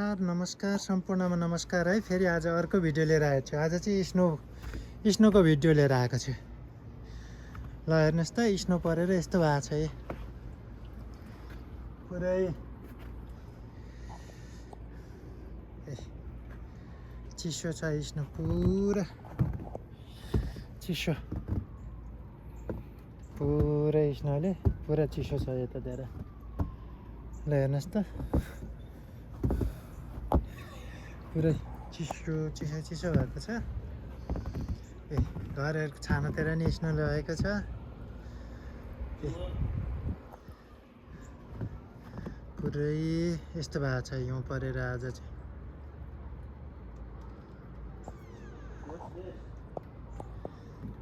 नमस्कार सम्पूर्णमा नमस्कार है। फेरि आज अर्को भिडियो लिएर आएको छु। आज चाहिँ स्नोको भिडियो लिएर आएको छु। ल हेर्नुहोस् त, स्नो परेर यस्तो भएको छ। पुरै चिसो छ स्नो, पुरा चिसो, पुरै स्नोले पुरा चिसो छ यतातिर। ल हेर्नुहोस् त, पुरै चिसो भएको छ। घरहरूको छानातिर नि स्नो लगेको छ। पुरै यस्तो भएको छ हिउँ परेर आज चाहिँ।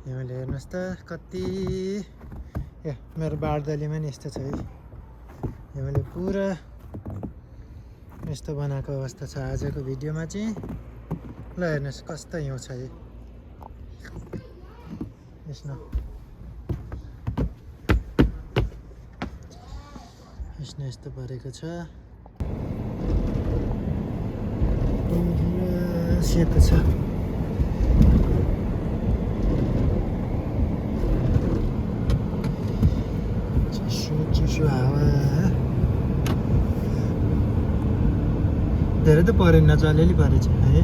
हिउँले हेर्नुहोस् त कति, मेरो बारदलीमा नि यस्तो छ है। हिउँले पुरा यस्तो बनाएको अवस्था छ आजको भिडियोमा चाहिँ। ल हेर्नुहोस् कस्तो हिउँ छ है। स्नो यस्तो परेको छ, सेतो छ। चिसो हावा धेरै त परेन, अलिअलि परेछ है।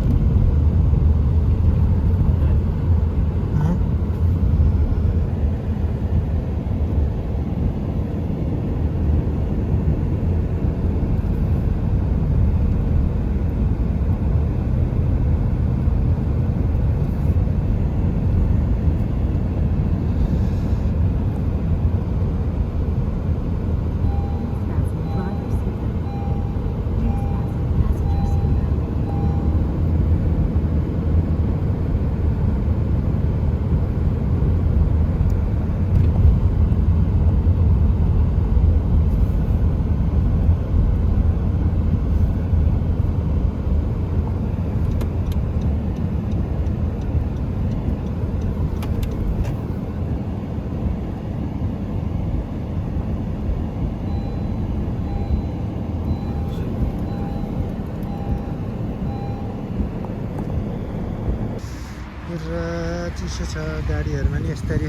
पुरा चिसो छ, गाडीहरूमा नि यस्तरी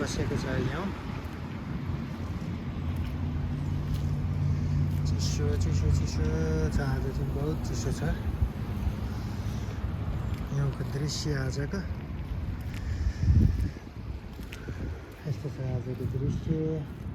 बसेको छ यहाँ। चिसो छ आज चाहिँ, बहुत चिसो छ। यहाँको दृश्य आजको यस्तो छ, आजको दृश्य।